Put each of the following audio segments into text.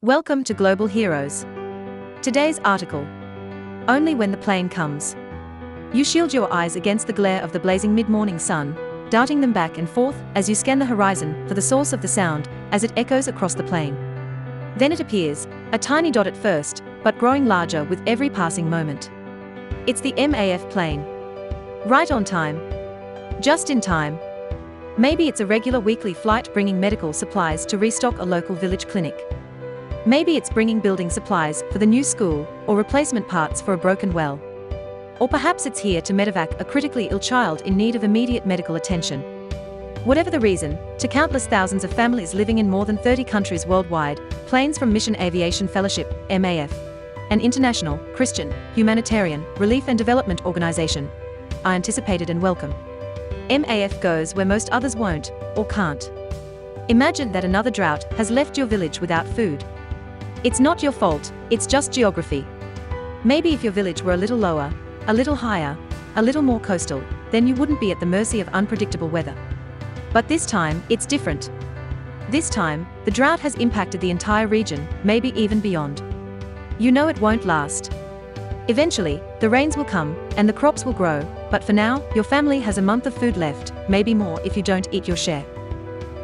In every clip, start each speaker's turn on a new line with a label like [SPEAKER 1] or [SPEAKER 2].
[SPEAKER 1] Welcome to Global Heroes. Today's article. Only when the plane comes. You shield your eyes against the glare of the blazing mid-morning sun, darting them back and forth as you scan the horizon for the source of the sound as it echoes across the plain. Then it appears, a tiny dot at first, but growing larger with every passing moment. It's the MAF plane. Right on time. Just in time. Maybe it's a regular weekly flight bringing medical supplies to restock a local village clinic. Maybe it's bringing building supplies for the new school or replacement parts for a broken well. Or perhaps it's here to medevac a critically ill child in need of immediate medical attention. Whatever the reason, to countless thousands of families living in more than 30 countries worldwide, planes from Mission Aviation Fellowship, MAF, an international, Christian, humanitarian, relief and development organization, are anticipated and welcome. MAF goes where most others won't, or can't. Imagine that another drought has left your village without food. It's not your fault, it's just geography. Maybe if your village were a little lower, a little higher, a little more coastal, then you wouldn't be at the mercy of unpredictable weather. But this time, it's different. This time, the drought has impacted the entire region, maybe even beyond. You know it won't last. Eventually, the rains will come, and the crops will grow, but for now, your family has a month of food left, maybe more if you don't eat your share.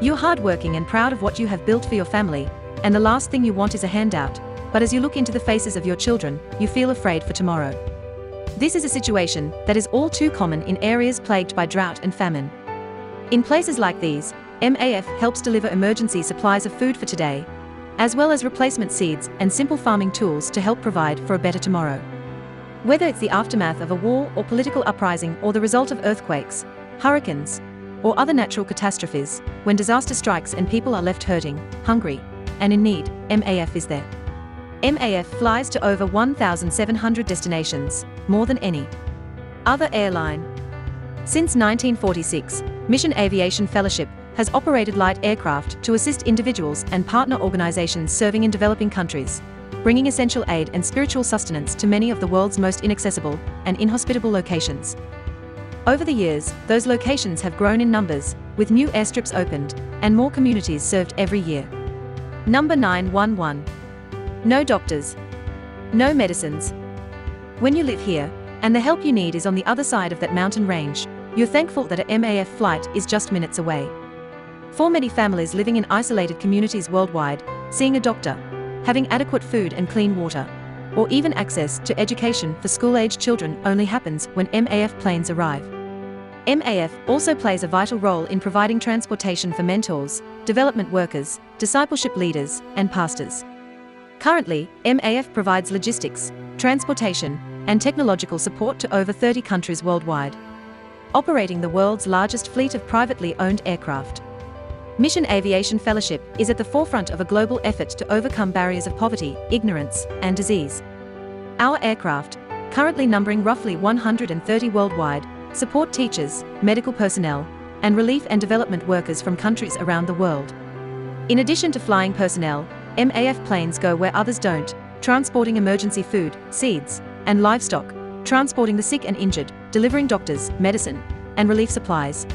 [SPEAKER 1] You're hardworking and proud of what you have built for your family, and the last thing you want is a handout, but as you look into the faces of your children, you feel afraid for tomorrow. This is a situation that is all too common in areas plagued by drought and famine. In places like these, MAF helps deliver emergency supplies of food for today, as well as replacement seeds and simple farming tools to help provide for a better tomorrow. Whether it's the aftermath of a war or political uprising or the result of earthquakes, hurricanes, or other natural catastrophes, when disaster strikes and people are left hurting, hungry, and in need, MAF is there. MAF flies to over 1,700 destinations, more than any other airline. Since 1946, Mission Aviation Fellowship has operated light aircraft to assist individuals and partner organizations serving in developing countries, bringing essential aid and spiritual sustenance to many of the world's most inaccessible and inhospitable locations. Over the years, those locations have grown in numbers, with new airstrips opened, and more communities served every year. Number 911. No doctors. No medicines. When you live here, and the help you need is on the other side of that mountain range, you're thankful that a MAF flight is just minutes away. For many families living in isolated communities worldwide, seeing a doctor, having adequate food and clean water, or even access to education for school-aged children only happens when MAF planes arrive. MAF also plays a vital role in providing transportation for mentors, development workers, discipleship leaders, and pastors. Currently, MAF provides logistics, transportation, and technological support to over 30 countries worldwide, operating the world's largest fleet of privately owned aircraft. Mission Aviation Fellowship is at the forefront of a global effort to overcome barriers of poverty, ignorance, and disease. Our aircraft, currently numbering roughly 130 worldwide, support teachers, medical personnel, and relief and development workers from countries around the world. In addition to flying personnel, MAF planes go where others don't, transporting emergency food, seeds, and livestock, transporting the sick and injured, delivering doctors, medicine, and relief supplies,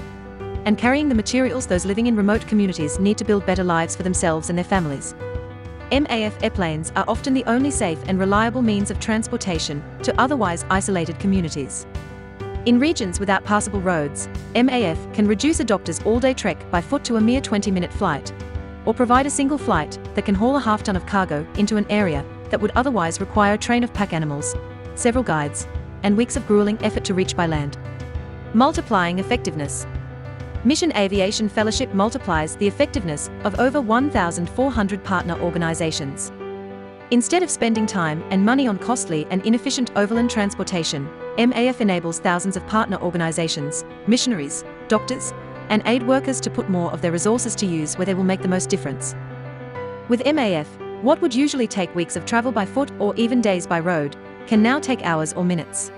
[SPEAKER 1] and carrying the materials those living in remote communities need to build better lives for themselves and their families. MAF airplanes are often the only safe and reliable means of transportation to otherwise isolated communities. In regions without passable roads, MAF can reduce a doctor's all-day trek by foot to a mere 20-minute flight, or provide a single flight that can haul a half-ton of cargo into an area that would otherwise require a train of pack animals, several guides, and weeks of grueling effort to reach by land. Multiplying effectiveness. Mission Aviation Fellowship multiplies the effectiveness of over 1,400 partner organizations. Instead of spending time and money on costly and inefficient overland transportation, MAF enables thousands of partner organizations, missionaries, doctors, and aid workers to put more of their resources to use where they will make the most difference. With MAF, what would usually take weeks of travel by foot or even days by road, can now take hours or minutes.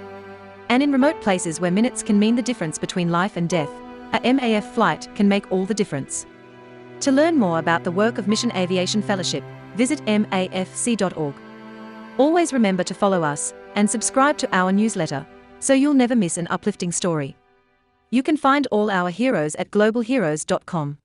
[SPEAKER 1] And in remote places where minutes can mean the difference between life and death, a MAF flight can make all the difference. To learn more about the work of Mission Aviation Fellowship, visit mafc.org. Always remember to follow us and subscribe to our newsletter, so you'll never miss an uplifting story. You can find all our heroes at globalheroes.com.